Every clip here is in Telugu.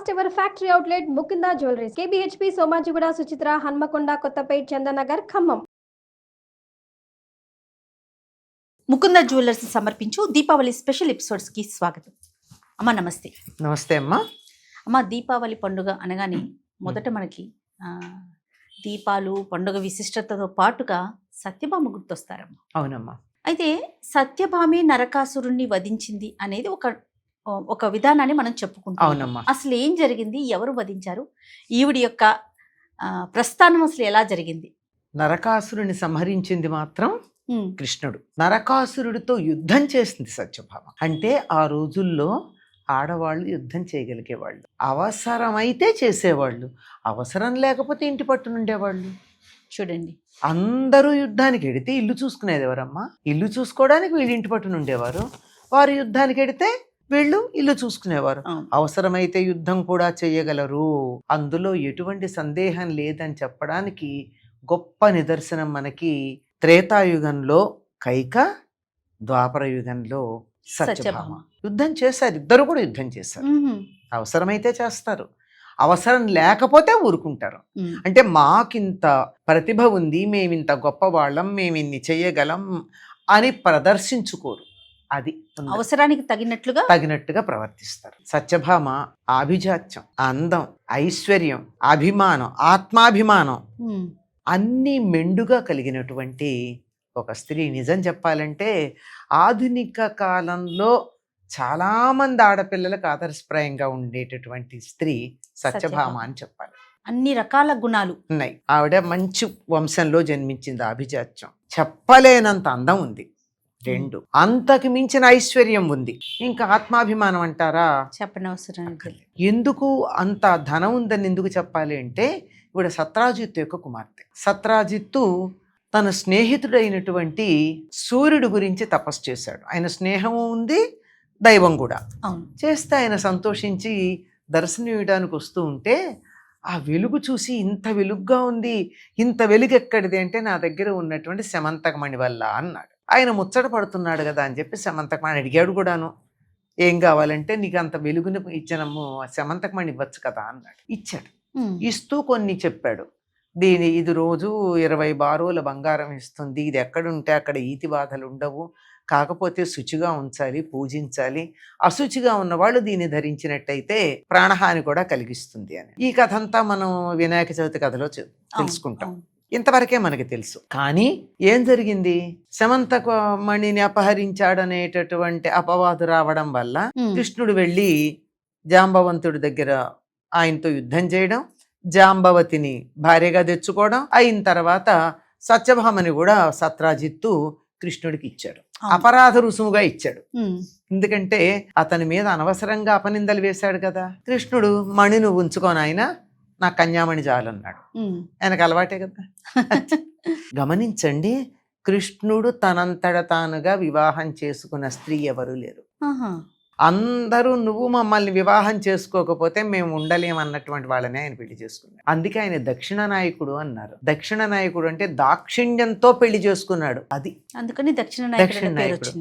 First ever factory outlet Mukunda jewelleries KBHP Somajiguda Suchitra Hanamkonda Kothapet Chandanagar Khammam. Mukunda jewellers సమర్పించు దీపావళి స్పెషల్ ఎపిసోడ్స్కి స్వాగతం. అమ్మ నమస్తే. నమస్తే అమ్మా. అమ్మ, దీపావళి పండుగ అనగానే మొదట మనకి దీపాలు పండుగ విశిష్టతతో పాటుగా సత్యభామ గుర్తొస్తారమ్మ. అవునమ్మా. అయితే సత్యభామే నరకాసురుణ్ణి వధించింది అనేది ఒక విధానాన్ని మనం చెప్పుకుంటాం. అవునమ్మా. అసలు ఏం జరిగింది, ఎవరు వధించారు, ఈవిడి యొక్క ప్రస్థానం అసలు ఎలా జరిగింది? నరకాసురుని సంహరించింది మాత్రం కృష్ణుడు. నరకాసురుడితో యుద్ధం చేసింది సత్యభామ. అంటే ఆ రోజుల్లో ఆడవాళ్ళు యుద్ధం చేయగలిగేవాళ్ళు, అవసరమైతే చేసేవాళ్ళు, అవసరం లేకపోతే ఇంటి పట్టునుండేవాళ్ళు. చూడండి, అందరూ యుద్ధానికి ఎడితే ఇల్లు చూసుకునేది ఎవరమ్మా? ఇల్లు చూసుకోవడానికి వీళ్ళు ఇంటి పట్టునుండేవారు, వారు యుద్ధానికి ఎడితే వీళ్ళు ఇల్లు చూసుకునేవారు. అవసరమైతే యుద్ధం కూడా చేయగలరు, అందులో ఎటువంటి సందేహం లేదని చెప్పడానికి గొప్ప నిదర్శనం మనకి త్రేతాయుగంలో కైక, ద్వాపర యుగంలో సత్యభామ. యుద్ధం చేశారు, ఇద్దరు కూడా యుద్ధం చేశారు. అవసరమైతే చేస్తారు, అవసరం లేకపోతే ఊరుకుంటారు. అంటే మాకింత ప్రతిభ ఉంది, మేమింత గొప్పవాళ్ళం, మేమిన్ని చేయగలం అని ప్రదర్శించుకోరు. అది అవసరానికి తగినట్టుగా ప్రవర్తిస్తారు. సత్యభామ ఆభిజాత్యం, అందం, ఐశ్వర్యం, అభిమానం, ఆత్మాభిమానం అన్నీ మెండుగా కలిగినటువంటి ఒక స్త్రీ. నిజం చెప్పాలంటే ఆధునిక కాలంలో చాలామంది ఆడపిల్లలకు ఆదర్శప్రాయంగా ఉండేటటువంటి స్త్రీ సత్యభామ అని చెప్పాలి. అన్ని రకాల గుణాలు ఉన్నాయి. ఆవిడ మంచి వంశంలో జన్మించింది. ఆభిజాత్యం, చెప్పలేనంత అందం ఉంది. రెండు, అంతకు మించిన ఐశ్వర్యం ఉంది. ఇంకా ఆత్మాభిమానం అంటారా, చెప్పనవసరం. ఎందుకు అంత ధనం ఉందని ఎందుకు చెప్పాలి అంటే, ఇవిడ సత్రాజిత్తు యొక్క కుమార్తె. సత్రాజిత్తు తన స్నేహితుడైనటువంటి సూర్యుడి గురించి తపస్సు చేశాడు. ఆయన స్నేహం ఉంది, దైవం కూడా. చేస్తే ఆయన సంతోషించి దర్శనం ఇవ్వడానికి వస్తూ ఉంటే ఆ వెలుగు చూసి, ఇంత వెలుగుగా ఉంది, ఇంత వెలుగు ఎక్కడిది అంటే, నా దగ్గర ఉన్నటువంటి శమంతకమణి వల్ల అన్నాడు. ఆయన ముచ్చట పడుతున్నాడు కదా అని చెప్పి శమంతకమణి అడిగాడు కూడాను. ఏం కావాలంటే, నీకు అంత వెలుగుని ఇచ్చినము శమంతకమణి ఇవ్వచ్చు కదా అన్నాడు. ఇచ్చాడు. ఇస్తూ కొన్ని చెప్పాడు. ఇది రోజు 20 బారోల బంగారం ఇస్తుంది, ఇది ఎక్కడుంటే అక్కడ ఈతి బాధలు ఉండవు, కాకపోతే శుచిగా ఉంచాలి, పూజించాలి, అశుచిగా ఉన్నవాళ్ళు దీన్ని ధరించినట్టయితే ప్రాణహాని కూడా కలిగిస్తుంది అని. ఈ కథ అంతా మనం వినాయక చవితి కథలో తెలుసుకుంటాం. ఇంతవరకే మనకి తెలుసు. కానీ ఏం జరిగింది, శమంతకమణిని అపహరించాడనేటటువంటి అపవాదు రావడం వల్ల కృష్ణుడు వెళ్ళి జాంబవంతుడి దగ్గర ఆయనతో యుద్ధం చేయడం, జాంబవతిని భార్యగా తెచ్చుకోవడం అయిన తర్వాత సత్యభామని కూడా సత్రాజిత్తు కృష్ణుడికి ఇచ్చాడు. అపరాధ రుసుముగా ఇచ్చాడు. ఎందుకంటే అతని మీద అనవసరంగా అపనిందలు వేశాడు కదా. కృష్ణుడు, మణి నువ్వు ఉంచుకోని, ఆయన నా కన్యామణి చాలన్నాడు. ఆయనకు అలవాటే కదా. గమనించండి, కృష్ణుడు తనంతట తానుగా వివాహం చేసుకున్న స్త్రీ ఎవరు లేరు. అందరూ నువ్వు మమ్మల్ని వివాహం చేసుకోకపోతే మేము ఉండలేమన్నటువంటి వాళ్ళని ఆయన పెళ్లి చేసుకున్నాడు. అందుకే ఆయన దక్షిణ నాయకుడు అన్నారు. దక్షిణ నాయకుడు అంటే దాక్షిణ్యంతో పెళ్లి చేసుకున్నాడు. అది అందుకని దక్షిణ నాయకుడు.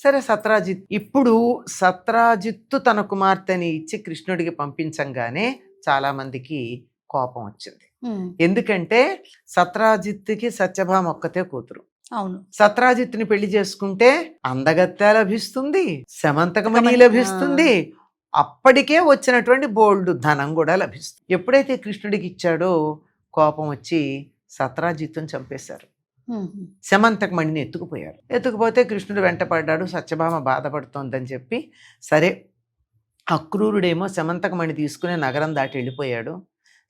సరే, ఇప్పుడు సత్రాజిత్తు తన కుమార్తెని ఇచ్చి కృష్ణుడికి పంపించంగానే చాలా మందికి కోపం వచ్చింది. ఎందుకంటే సత్రాజిత్తుకి సత్యభామ ఒక్కతే కూతురు. అవును, సత్రాజిత్తుని పెళ్లి చేసుకుంటే అందగత్తె లభిస్తుంది, శమంతకమణి లభిస్తుంది, అప్పటికే వచ్చినటువంటి బోల్డ్ ధనం కూడా లభిస్తుంది. ఎప్పుడైతే కృష్ణుడికి ఇచ్చాడో కోపం వచ్చి సత్రాజిత్తుని చంపేశారు. శమంతకమణిని ఎత్తుకుపోయారు. ఎత్తుకుపోతే కృష్ణుడు వెంటపడ్డాడు. సత్యభామ బాధపడుతోందని చెప్పి, సరే, అక్రూరుడేమో శమంతకమణి తీసుకుని నగరం దాటి వెళ్ళిపోయాడు.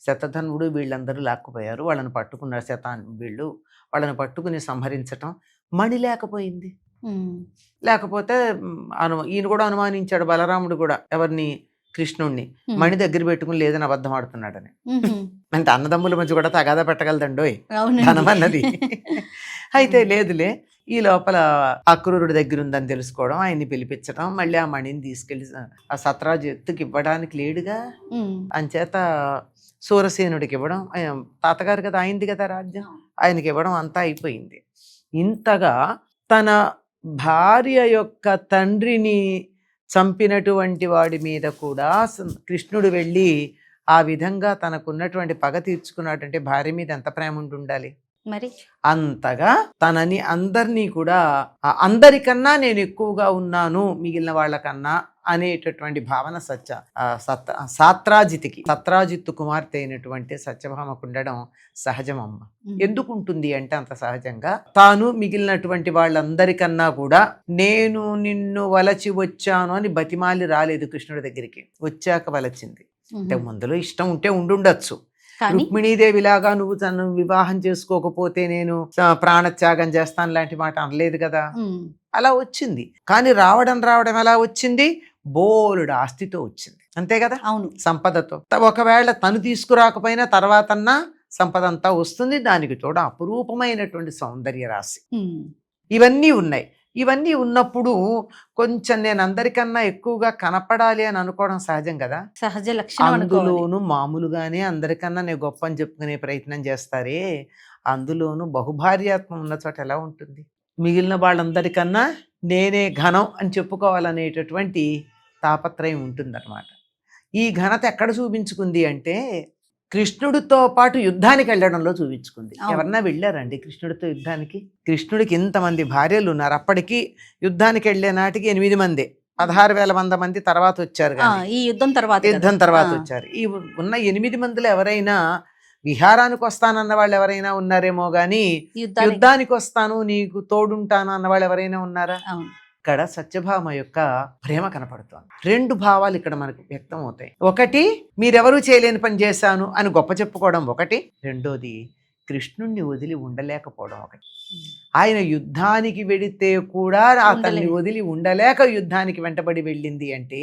శతధన్వుడు వీళ్ళందరూ లాక్కుపోయారు. వాళ్ళని పట్టుకున్నారు. వాళ్ళని పట్టుకుని సంహరించటం. మణి లేకపోయింది. లేకపోతే ఈయన కూడా అనుమానించాడు, బలరాముడు కూడా, ఎవరిని, కృష్ణుణ్ణి. మణి దగ్గర పెట్టుకుని లేదని అబద్ధం ఆడుతున్నాడని. అంటే అన్నదమ్ముల మధ్య కూడా తగాదా పెట్టగలదండోయ్ ధనం అన్నది. అయితే లేదులే, ఈ లోపల అక్రూరుడి దగ్గర ఉందని తెలుసుకోవడం, ఆయన్ని పిలిపించడం, మళ్ళీ ఆ మణిని తీసుకెళ్లి ఆ సత్రాజిత్తుకి ఇవ్వడానికి లేడుగా, అంచేత సూరసేనుడికి ఇవ్వడం, తాతగారు కదా, అయింది కదా రాజ్యం, ఆయనకి ఇవ్వడం, అంతా అయిపోయింది. ఇంతగా తన భార్య యొక్క తండ్రిని చంపినటువంటి వాడి మీద కూడా కృష్ణుడు వెళ్ళి ఆ విధంగా తనకున్నటువంటి పగ తీర్చుకున్నాడంటే భార్య మీద ఎంత ప్రేమ ఉండాలి. మరి అంతగా తనని అందరినీ కూడా అందరికన్నా నేను ఎక్కువగా ఉన్నాను మిగిలిన వాళ్ళకన్నా అనేటటువంటి భావన సత్రాజిత్తు కుమార్తె అయినటువంటి సత్యభామకు ఉండడం సహజమమ్మ. ఎందుకు ఉంటుంది అంటే అంత సహజంగా తాను మిగిలినటువంటి వాళ్ళందరికన్నా కూడా నేను నిన్ను వలచి వచ్చాను అని బతిమాలి రాలేదు కృష్ణుడి దగ్గరికి, వచ్చాక వలచింది. అంటే ముందులో ఇష్టం ఉంటే ఉండుండొచ్చు. రుక్మిణీదేవిలాగా నువ్వు తను వివాహం చేసుకోకపోతే నేను ప్రాణత్యాగం చేస్తాను లాంటి మాట అనలేదు కదా. అలా వచ్చింది. కానీ రావడం ఎలా వచ్చింది? బోలుడు ఆస్తితో వచ్చింది, అంతే కదా. అవును, సంపదతో. ఒకవేళ తను తీసుకురాకపోయినా తర్వాతన్నా సంపద అంతా వస్తుంది. దానికి తోడు అపురూపమైనటువంటి సౌందర్య రాశి, ఇవన్నీ ఉన్నాయి. ఇవన్నీ ఉన్నప్పుడు కొంచెం నేను అందరికన్నా ఎక్కువగా కనపడాలి అని అనుకోవడం సహజం కదా, సహజ లక్షణం. అందులోను మామూలుగానే అందరికన్నా నేను గొప్ప అని చెప్పుకునే ప్రయత్నం చేస్తారే, అందులోను బహుభార్యాత్మం ఉన్న చోట ఎలా ఉంటుంది? మిగిలిన వాళ్ళందరికన్నా నేనే ఘనం అని చెప్పుకోవాలనేటటువంటి తాపత్రయం ఉంటుందన్నమాట. ఈ ఘనత ఎక్కడ చూపించుకుంది అంటే కృష్ణుడితో పాటు యుద్ధానికి వెళ్ళడంలో చూపించుకుంది. ఎవరన్నా వెళ్ళారండి కృష్ణుడితో యుద్ధానికి? కృష్ణుడికి ఇంతమంది భార్యలు ఉన్నారు. అప్పటికి యుద్ధానికి వెళ్ళే నాటికి 8 మంది, 16,000 మంది తర్వాత వచ్చారు. ఈ యుద్ధం తర్వాత వచ్చారు. ఈ ఉన్న 8 మందిలో ఎవరైనా విహారానికి వస్తానన్న వాళ్ళు ఎవరైనా ఉన్నారేమో గాని యుద్ధానికి వస్తాను నీకు తోడుంటాను అన్న వాళ్ళు ఎవరైనా ఉన్నారా? ఇక్కడ సత్యభామ యొక్క ప్రేమ కనపడుతోంది. 2 భావాలు ఇక్కడ మనకు వ్యక్తం అవుతాయి. ఒకటి, మీరెవరూ చేయలేని పని చేశాను అని గొప్ప చెప్పుకోవడం ఒకటి. రెండోది, కృష్ణుణ్ణి వదిలి ఉండలేకపోవడం ఒకటి. ఆయన యుద్ధానికి వెడితే కూడా అతన్ని వదిలి ఉండలేక యుద్ధానికి వెంటబడి వెళ్ళింది అంటే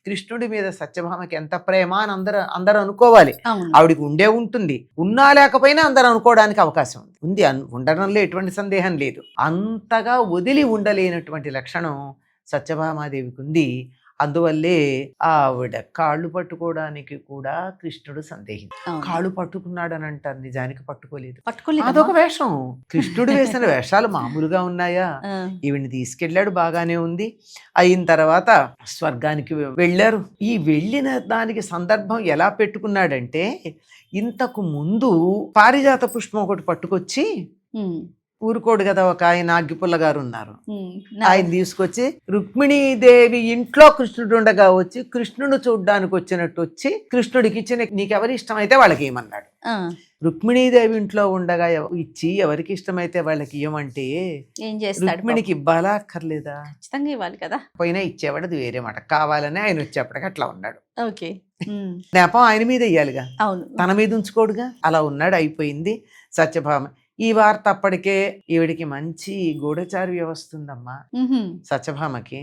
కృష్ణుడి మీద సత్యభామకి ఎంత ప్రేమ అని అందరూ అనుకోవాలి. ఆవిడికి ఉంటుంది, ఉన్నా లేకపోయినా అందరూ అనుకోవడానికి అవకాశం ఉంది. ఉండడంలో ఎటువంటి సందేహం లేదు. అంతగా వదిలి ఉండలేనటువంటి లక్షణం సత్యభామాదేవికి ఉంది. అందువల్లే ఆవిడ కాళ్ళు పట్టుకోవడానికి కూడా కృష్ణుడు సందేహించాడు. కాళ్ళు పట్టుకున్నాడు అని అంటారు, నిజానికి పట్టుకోలేదు. అదొక వేషం. కృష్ణుడు వేసిన వేషాలు మామూలుగా ఉన్నాయా? ఈవిడ్ని తీసుకెళ్లాడు, బాగానే ఉంది. అయిన తర్వాత స్వర్గానికి వెళ్ళారు. ఈ వెళ్ళిన దానికి సందర్భం ఎలా పెట్టుకున్నాడంటే ఇంతకు ముందు పారిజాత పుష్పం ఒకటి పట్టుకొచ్చి, ఊరుకోడు కదా, ఒక ఆయన అగ్గిపుల్ల గారు ఉన్నారు, ఆయన తీసుకొచ్చి రుక్మిణీదేవి ఇంట్లో కృష్ణుడు ఉండగా వచ్చి కృష్ణుడు చూడ్డానికి వచ్చినట్టు వచ్చి కృష్ణుడికి ఇచ్చి నీకెవరి ఇష్టమైతే వాళ్ళకి ఇవ్వమన్నాడు. రుక్మిణీదేవి ఇంట్లో ఉండగా ఇచ్చి ఎవరికి ఇష్టమైతే వాళ్ళకి ఇవ్వమంటే రుక్మిణికి ఇవ్వాలా అక్కర్లేదా? ఖచ్చితంగా ఇవ్వాలి కదా. పోయినా ఇచ్చేవాడు, అది వేరే మాట. కావాలని ఆయన వచ్చేప్పటికి అట్లా ఉన్నాడు. నేపం ఆయన మీద ఇయ్యాలిగా, తన మీద ఉంచుకోడుగా. అలా ఉన్నాడు, అయిపోయింది. సత్యభామ ఈ వార్త అప్పటికే ఈవిడికి మంచి గూఢచారి వ్యవస్థ ఉందమ్మా సత్యభామకి.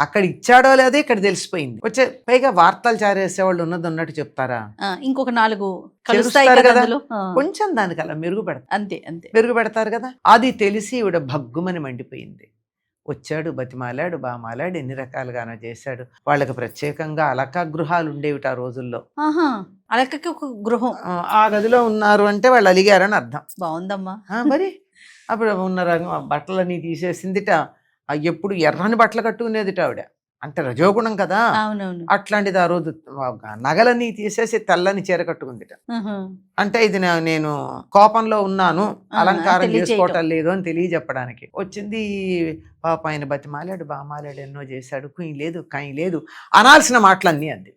అక్కడ ఇచ్చాడో లేదో ఇక్కడ తెలిసిపోయింది. వచ్చే పైగా వార్తలు చారేసేవాళ్ళు ఉన్నట్టు చెప్తారా? ఇంకొక 4 కదా, కొంచెం దానికి అలా మెరుగు పెడతారు కదా. అది తెలిసి ఈవిడ భగ్గుమని మండిపోయింది. వచ్చాడు, బతిమాలాడు, బామాలాడు, ఎన్ని రకాలుగానో చేశాడు. వాళ్ళకి ప్రత్యేకంగా అలకా గృహాలు ఉండేవిట ఆ రోజుల్లో. అలకకి ఒక గృహం, ఆ గదిలో ఉన్నారు అంటే వాళ్ళు అలిగారని అర్థం. బాగుందమ్మా. మరి అప్పుడు ఉన్న బట్టలన్నీ తీసేసిందిట. ఎప్పుడు ఎర్రని బట్టలు కట్టుకునేదిట ఆవిడ. అంటే రజోగుణం కదా. అట్లాంటిది ఆ రోజు నగలన్నీ తీసేసి తెల్లని చీర కట్టుకుందిట. అంటే ఇది నేను కోపంలో ఉన్నాను, అలంకారం చేసుకోవటం లేదు అని తెలియజెప్పడానికి వచ్చింది. పాప ఆయన బతిమాలాడు, బామాలాడు, ఎన్నో చేశాడు. కాయి లేదు అనాల్సిన మాటలన్నీ అంది.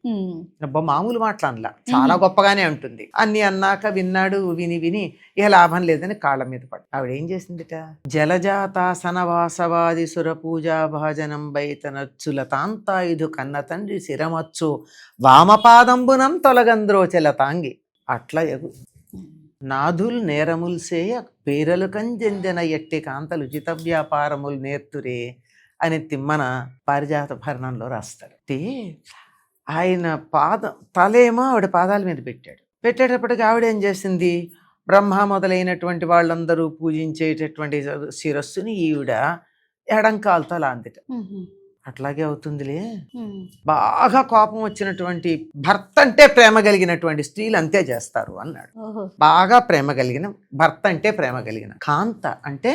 మామూలు మాటలు అనలా, చాలా గొప్పగానే ఉంటుంది. అన్ని అన్నాక విన్నాడు. విని ఇక లాభం లేదని కాళ్ళ మీద పడి ఆవిడ ఏం చేసిందిట, జలజాతాసన వాసవాది సుర పూజా భాజనం బైత నచ్చుల తాంతాయుధు కన్న తండ్రి శిరమచ్చు వామపాదంబునం తొలగంద్రోచల తాంగి. అట్లా నాదుల్ నేరముల్సేయ పేరలు కంజెందెన ఎట్టి కాంతలు ఉచిత వ్యాపారములు నేర్తురే అని తిమ్మన పారిజాత భరణంలో రాస్తాడు. ఆయన తలేమో ఆవిడ పాదాల మీద పెట్టేటప్పటికి ఆవిడ ఏం చేసింది, బ్రహ్మ మొదలైనటువంటి వాళ్ళందరూ పూజించేటటువంటి శిరస్సుని ఈవిడ ఎడంకాలతో లాందిట. అట్లాగే అవుతుందిలే. ఉమ్, బాగా కోపం వచ్చినటువంటి భర్త అంటే ప్రేమ కలిగినటువంటి స్త్రీలు అంతే చేస్తారు అన్నాడు. ఓహో, బాగా ప్రేమ కలిగిన భర్త అంటే ప్రేమ కలిగిన కాంత అంటే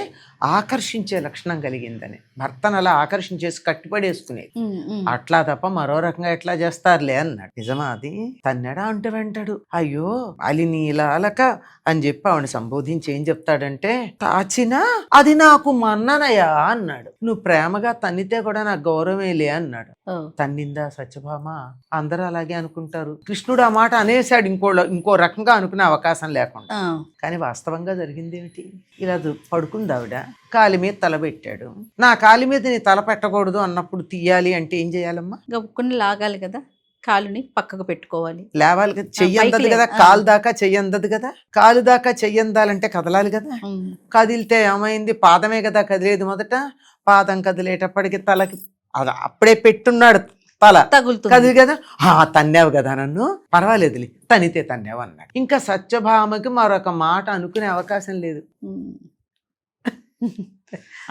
ఆకర్షించే లక్షణం కలిగిందని, భర్తను అలా ఆకర్షించేసి కట్టిపడేసుకునేది. ఉమ్, ఉమ్, అట్లా తప్ప మరో రకంగా ఎట్లా చేస్తారులే అన్నాడు. నిజమా అది? తన్నెడా అంటే వెంటాడు. అయ్యో అలి నీలాలక అని చెప్పి ఆవిడ సంబోధించి ఏం చెప్తాడంటే, తాచినా అది నాకు మన్ననయా అన్నాడు. నువ్వు ప్రేమగా తన్నితే కూడా నాకు గౌరవమేలే అన్నాడు. ఓ, తన్నిందా సత్యభామ? అందరూ అలాగే అనుకుంటారు. కృష్ణుడు ఆ మాట అనేశాడు ఇంకో రకంగా అనుకునే అవకాశం లేకుండా. ఆ, కానీ వాస్తవంగా జరిగింది ఏమిటి? ఇలా పడుకుంది ఆవిడ, కాలి మీద తల పెట్టాడు. నా కాలి మీద నీ తల పెట్టకూడదు అన్నప్పుడు తీయాలి అంటే ఏం చేయాలమ్మా? గబుక్కుని లాగాలి కదా, కాలుని పక్కకు పెట్టుకోవాలి. లేవాలి కదా, చెయ్యి పైకి అందదు కదా, ఆ. కాలు దాకా చెయ్యి అందదు కదా. కాలు దాకా చెయ్యి అందాలంటే కదలాలి కదా. ఉమ్, కదిలితే ఏమైంది? పాదమే కదా కదిలేదు మొదట. పాదం కదిలేటప్పటికి తలకి అది అప్పుడే పెట్టున్నాడు తల తగులుతుంది. కదిలి కదా. తన్నావు కదా నన్ను, పర్వాలేదులే తనితే తన్నావు అన్నాడు. ఇంకా సత్యభామకి మరొక మాట అనుకునే అవకాశం లేదు. ఉమ్.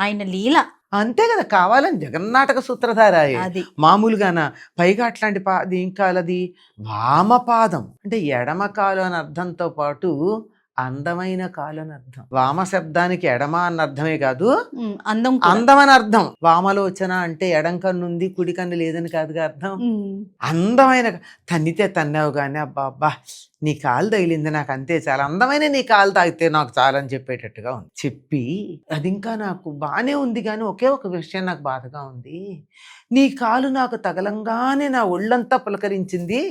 ఆయన లీల అంతే కదా, కావాలని జగన్నాటక సూత్రధారాయే అది. మామూలుగాన. పైగా అట్లాంటి అది ఇంకా అది వామపాదం అంటే ఎడమ కాలు అని అర్థంతో పాటు అందమైన కాలు అని అర్థం. వామ శబ్దానికి ఎడమ అన్న అర్థమే కాదు, ఉమ్, అందం కూడా. అందం అని అర్థం. వామలోచన అంటే ఎడం కన్నుంది కుడి కన్ను లేదని కాదుగా అర్థం. ఉమ్, అందమైన తన్నితే తన్నావు కానీ అబ్బా అబ్బా నీ కాలు తగిలింది నాకు అంతే చాలా, అందమైన నీ కాలు తాగితే నాకు చాలా అని చెప్పేటట్టుగా ఉంది. చెప్పి అది ఇంకా నాకు బాగానే ఉంది కానీ ఒకే ఒక విషయం నాకు బాధగా ఉంది. నీ కాలు నాకు తగలంగానే నా ఒళ్ళంతా పులకరించింది,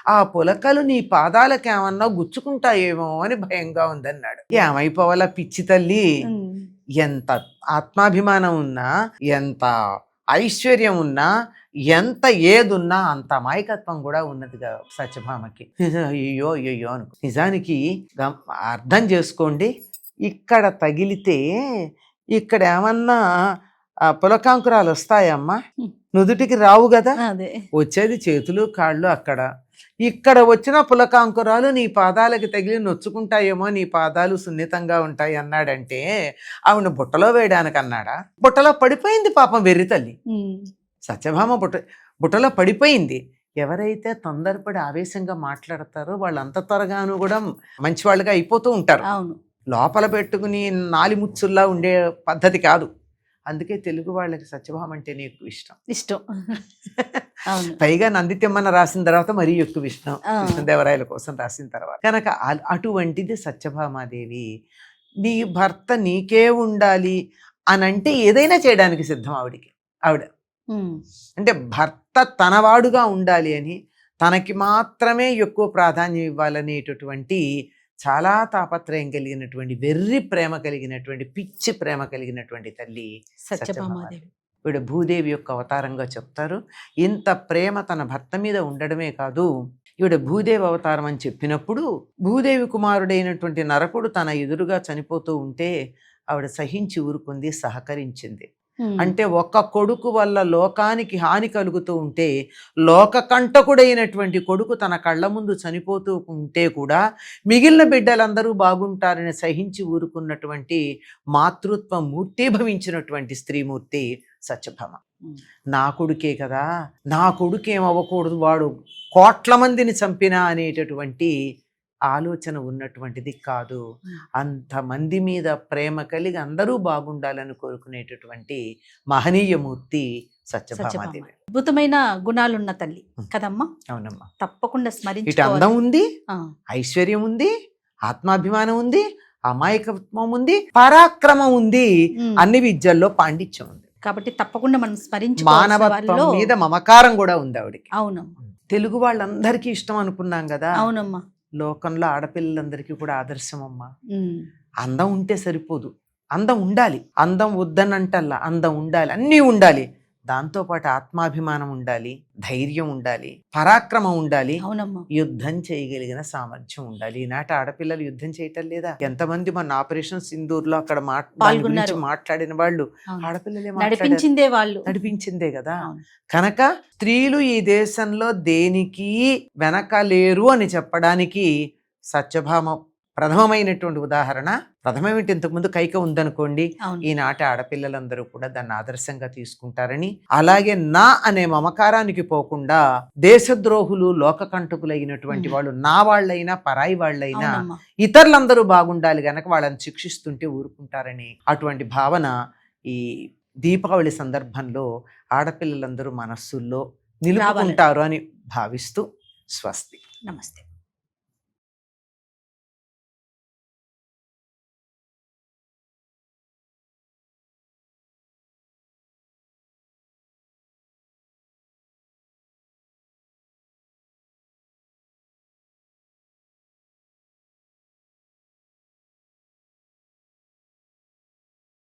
ఆ పులకలు నీ పాదాలకు ఏమన్నా గుచ్చుకుంటాయేమో అని భయంగా ఉందన్నాడు. ఏమైపోవాలా పిచ్చి తల్లి, ఉమ్, ఎంత ఆత్మాభిమానం ఉన్నా, ఎంత ఐశ్వర్యం ఉన్నా, ఎంత ఏదున్నా అంత అమాయకత్వం కూడా ఉన్నదిగా సత్యభామకి. అయ్యో అయ్యో అనుకో. నిజానికి అర్థం చేసుకోండి, ఇక్కడ తగిలితే ఇక్కడ ఏమన్నా పులకాంకురాలు వస్తాయమ్మా? నుదుటికి రావు కదా, అదే వచ్చేది చేతులు కాళ్ళు అక్కడ. ఇక్కడ వచ్చిన పులకాంకురాలు నీ పాదాలకి తగిలి నొచ్చుకుంటాయేమో, నీ పాదాలు సున్నితంగా ఉంటాయి అన్నాడంటే ఆవిడ బుట్టలో వేయడానికి అన్నాడా? బుట్టలో పడిపోయింది పాపం వెర్రి తల్లి. ఉమ్, సత్యభామ బుట్టలో పడిపోయింది. ఎవరైతే తొందరపడి ఆవేశంగా మాట్లాడతారో వాళ్ళు అంత త్వరగాను కూడా మంచివాళ్ళుగా అయిపోతూ ఉంటారు. అవును. లోపల పెట్టుకుని నాలిముచ్చుల్లా ఉండే పద్ధతి కాదు. అందుకే తెలుగు వాళ్ళకి సత్యభామ అంటేనే ఎక్కువ ఇష్టం. ఇష్టం. అవును. పైగా నందితిమ్మన రాసిన తర్వాత మరీ ఎక్కువ ఇష్టం, ఆ. కృష్ణదేవరాయల కోసం రాసిన తర్వాత. కనుక అటువంటిది సత్యభామాదేవి. నీ భర్త నీకే ఉండాలి అని అంటే ఏదైనా చేయడానికి సిద్ధం ఆవిడ. ఉమ్, అంటే భర్త తనవాడుగా ఉండాలి అని, తనకి మాత్రమే ఎక్కువ ప్రాధాన్యం ఇవ్వాలనేటటువంటి చాలా తాపత్రయం కలిగినటువంటి, వెర్రి ప్రేమ కలిగినటువంటి, పిచ్చి ప్రేమ కలిగినటువంటి తల్లి సత్యభామాదేవి. ఈవిడ భూదేవి యొక్క అవతారంగా చెప్తారు. ఇంత ప్రేమ తన భర్త మీద ఉండడమే కాదు, ఈవిడ భూదేవి అవతారం అని చెప్పినప్పుడు భూదేవి కుమారుడైనటువంటి నరకుడు తన ఎదురుగా చనిపోతూ ఉంటే ఆవిడ సహించి ఊరుకుంది, సహకరించింది. ఉమ్, అంటే ఒక్క కొడుకు వల్ల లోకానికి హాని కలుగుతూ ఉంటే, లోకకంటకుడైనటువంటి కొడుకు తన కళ్ళ ముందు చనిపోతూ ఉంటే కూడా మిగిలిన బిడ్డలందరూ బాగుంటారని సహించి ఊరుకున్నటువంటి మాతృత్వ మూర్తీభవించినటువంటి స్త్రీమూర్తి సత్యభామ. ఉమ్, నా కొడుకే కదా, నా కొడుకేం అవ్వకూడదు, వాడు కోట్ల మందిని చంపినా అనేటటువంటి ఆలోచన ఉన్నటువంటిది కాదు. అంతమంది మీద ప్రేమ కలిగి అందరూ బాగుండాలని కోరుకునేటటువంటి మహనీయమూర్తి సత్యభామాదేవి. అద్భుతమైన గుణాలున్న తల్లి కదమ్మా. అవునమ్మా. తప్పకుండా ఇటు స్మరించుకోవాలి. అందం ఉంది, ఆ, ఐశ్వర్యం ఉంది, ఆత్మాభిమానం ఉంది, అమాయకత్వం ఉంది, పరాక్రమం ఉంది, ఉమ్, అన్ని విద్యల్లో పాండిత్యం ఉంది, కాబట్టి తప్పకుండా మనం స్మరించుకోవాల్సిన మానవత్వం వాళ్ళలో. మీద మమకారం కూడా ఉంది ఆవిడికి. అవునమ్మా. తెలుగు వాళ్ళందరికీ ఇష్టం అనుకున్నాం కదా. అవునమ్మా. లోకంలో ఆడపిల్లలందరికీ కూడా ఆదర్శం అమ్మా. ఉమ్, అందం ఉంటే సరిపోదు, అందం ఉండాలి. అందం వద్దనంటల్లా, అందం ఉండాలి, అన్నీ ఉండాలి. దాంతోపాటు ఆత్మాభిమానం ఉండాలి, ధైర్యం ఉండాలి, పరాక్రమం ఉండాలి, అవునమ్మా. యుద్ధం చేయగలిగిన సామర్థ్యం ఉండాలి. ఈనాటి ఆడపిల్లలు యుద్ధం చేయటం లేదా? ఎంతమంది మన ఆపరేషన్ సింధూర్లో అక్కడ దాని గురించి మాట్లాడిన వాళ్ళు అవును. ఆడపిల్లలే నడిపించిందే వాళ్ళు. నడిపించిందే కదా. అవును. కనుక స్త్రీలు ఈ దేశంలో దేనికి వెనక లేరు అని చెప్పడానికి సత్యభామ ప్రథమమైనటువంటి ఉదాహరణ. రథం ఏమిటి, ఇంతకుముందు కైక ఉందనుకోండి, అవును. ఈనాటి ఆడపిల్లలందరూ కూడా దాన్ని ఆదర్శంగా తీసుకుంటారని, అలాగే నా అనే మమకారానికి పోకుండా దేశద్రోహులు లోకకంటకులైనటువంటి వాళ్ళు నా వాళ్ళైనా పరాయి వాళ్ళైనా అవునమ్మా. ఇతరులందరూ బాగుండాలి గనక వాళ్ళని శిక్షిస్తుంటే ఊరుకుంటారని అటువంటి భావన ఈ దీపావళి సందర్భంలో ఆడపిల్లలందరూ మనస్సుల్లో నిలుపుకుంటారు అని భావిస్తూ స్వస్తి. నమస్తే.